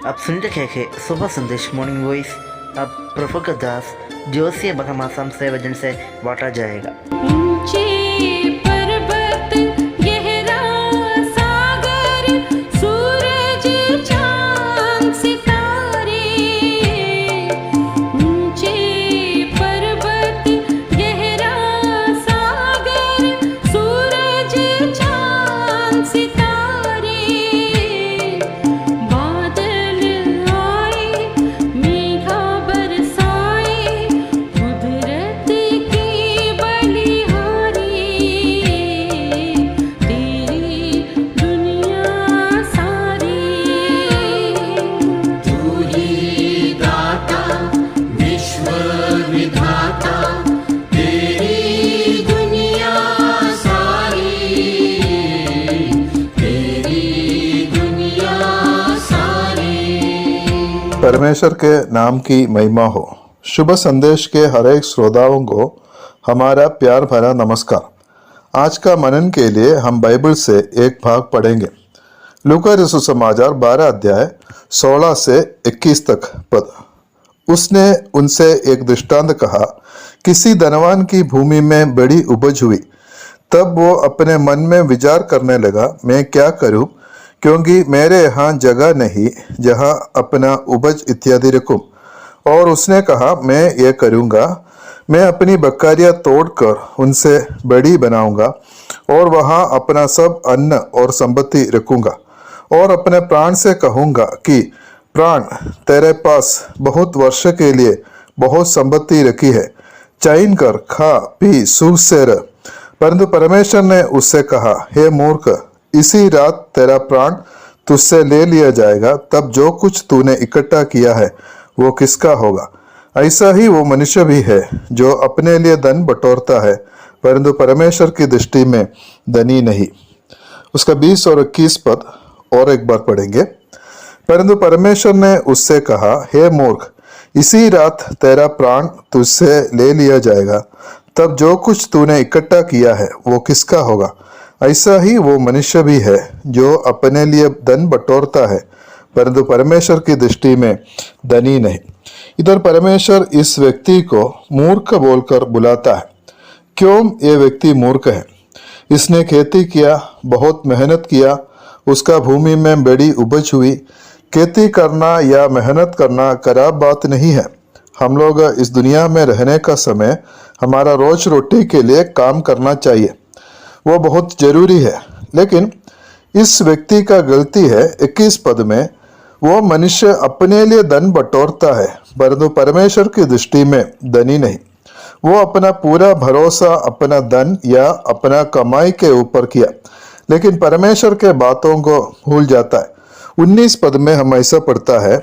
आप सुन रहे हैं सुबह संदेश मॉर्निंग वॉइस। अब प्रफुल्ल दास जोशी बगमासम से वजन से बांटा जाएगा। ऊंचे पर्वत गहरा सागर सूरज चांद सितारे। ऊंचे पर्वत गहरा सागर सूरज चांद सितारे। बादल आए मेघा बरसाए कुदरत की बलिहारी। तेरी दुनिया सारी तू ही दाता विश्व विधाता तेरी दुनिया सारी तेरी दुनिया सारी। परमेश्वर के नाम की महिमा हो। शुभ संदेश के हर एक श्रोताओं को हमारा प्यार भरा नमस्कार। आज का मनन के लिए हम बाइबल से एक भाग पढ़ेंगे। लूका रसू समाचार 12 अध्याय 16 से 21 तक पद। उसने उनसे एक दृष्टांत कहा, किसी धनवान की भूमि में बड़ी उपज हुई। तब वो अपने मन में विचार करने लगा, मैं क्या करूं, क्योंकि मेरे यहाँ जगह नहीं जहाँ अपना उपज इत्यादि रखूं। और उसने कहा, मैं ये करूँगा, मैं अपनी बकरियाँ तोड़कर उनसे बड़ी बनाऊंगा और वहाँ अपना सब अन्न और संपत्ति रखूंगा। और अपने प्राण से कहूँगा कि प्राण, तेरे पास बहुत वर्ष के लिए बहुत संपत्ति रखी है, चैन कर खा पी सुख से रह। परंतु परमेश्वर ने उससे कहा, हे मूर्ख, इसी रात तेरा प्राण तुझसे ले लिया जाएगा। तब जो कुछ तूने इकट्ठा किया है वो किसका होगा। ऐसा ही वो मनुष्य भी है जो अपने लिए धन बटोरता है, परंतु परमेश्वर की दृष्टि में धनी नहीं। उसका 20 और 21 पद और एक बार पढ़ेंगे। परंतु परमेश्वर ने उससे कहा, हे मूर्ख, इसी रात तेरा प्राण तुझसे ले लिया जाएगा। तब जो कुछ तूने इकट्ठा किया है वो किसका होगा। ऐसा ही वो मनुष्य भी है जो अपने लिए धन बटोरता है, परंतु परमेश्वर की दृष्टि में धनी नहीं। इधर परमेश्वर इस व्यक्ति को मूर्ख बोलकर बुलाता है। क्यों ये व्यक्ति मूर्ख है? इसने खेती किया, बहुत मेहनत किया, उसका भूमि में बड़ी उपज हुई। खेती करना या मेहनत करना खराब बात नहीं है। हम लोग इस दुनिया में रहने का समय हमारा रोज रोटी के लिए काम करना चाहिए, वो बहुत जरूरी है। लेकिन इस व्यक्ति का गलती है 21 पद में, वो मनुष्य अपने लिए धन बटोरता है, परंतु परमेश्वर की दृष्टि में धनी नहीं। वो अपना पूरा भरोसा अपना धन या अपना कमाई के ऊपर किया, लेकिन परमेश्वर के बातों को भूल जाता है। 19 पद में हम ऐसा पढ़ता है,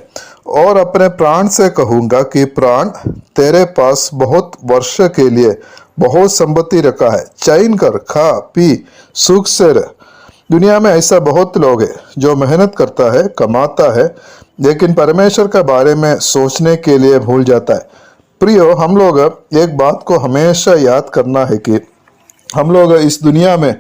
और अपने प्राण से कहूँगा कि प्राण, तेरे पास बहुत वर्ष के लिए बहुत संपत्ति रखा है, चैन कर खा पी सुख से रह। दुनिया में ऐसा बहुत लोग हैं जो मेहनत करता है, कमाता है, लेकिन परमेश्वर के बारे में सोचने के लिए भूल जाता है। प्रियो, हम लोग एक बात को हमेशा याद करना है कि हम लोग इस दुनिया में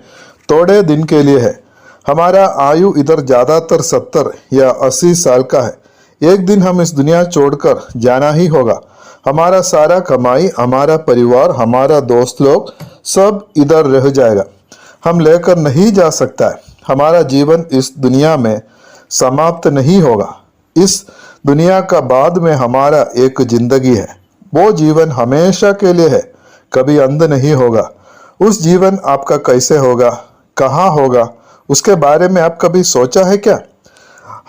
थोड़े दिन के लिए है। हमारा आयु इधर ज़्यादातर 70 या 80 साल का है। एक दिन हम इस दुनिया छोड़कर जाना ही होगा। हमारा सारा कमाई, हमारा परिवार, हमारा दोस्त लोग सब इधर रह जाएगा, हम लेकर नहीं जा सकता है। हमारा जीवन इस दुनिया में समाप्त नहीं होगा। इस दुनिया का बाद में हमारा एक जिंदगी है, वो जीवन हमेशा के लिए है, कभी अंत नहीं होगा। उस जीवन आपका कैसे होगा, कहाँ होगा, उसके बारे में आप कभी सोचा है क्या?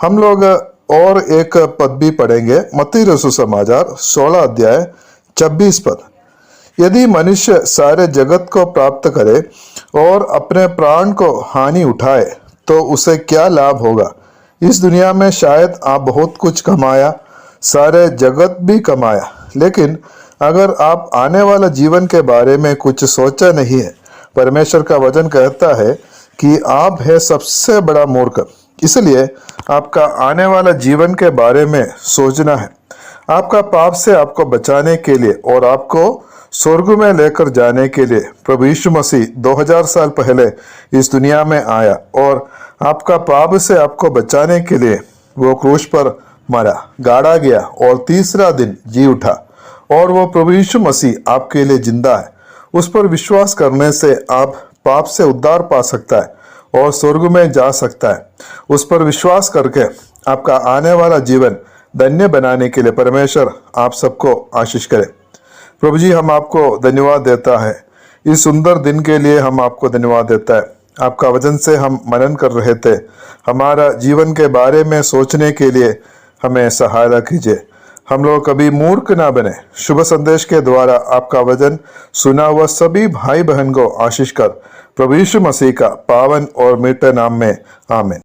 हम लोग और एक पद भी पढ़ेंगे। मत्ती रसू समाचार 16 अध्याय 26 पद। यदि मनुष्य सारे जगत को प्राप्त करे और अपने प्राण को हानि उठाए तो उसे क्या लाभ होगा। इस दुनिया में शायद आप बहुत कुछ कमाया, सारे जगत भी कमाया, लेकिन अगर आप आने वाला जीवन के बारे में कुछ सोचा नहीं है, परमेश्वर का वचन कहता है कि आप है सबसे बड़ा मूर्ख। इसलिए आपका आने वाला जीवन के बारे में सोचना है। आपका पाप से आपको बचाने के लिए और आपको स्वर्ग में लेकर जाने के लिए प्रभु यीशु मसीह 2000 साल पहले इस दुनिया में आया और आपका पाप से आपको बचाने के लिए वो क्रूस पर मरा, गाड़ा गया और तीसरा दिन जी उठा, और वो प्रभु यीशु मसीह आपके लिए जिंदा है। उस पर विश्वास करने से आप पाप से उद्धार पा सकता है और स्वर्ग में जा सकता है। उस पर विश्वास करके आपका आने वाला जीवन धन्य बनाने के लिए परमेश्वर आप सबको आशीष करे। प्रभु जी, हम आपको धन्यवाद देता है, इस सुंदर दिन के लिए हम आपको धन्यवाद देता है। आपका वचन से हम मनन कर रहे थे, हमारा जीवन के बारे में सोचने के लिए हमें सहायता कीजिए। हम लोग कभी मूर्ख ना बने। शुभ संदेश के द्वारा आपका वचन सुना हुआ सभी भाई बहन को आशीष कर, प्रभु यीशु मसीह का पावन और मीठे नाम में आमीन।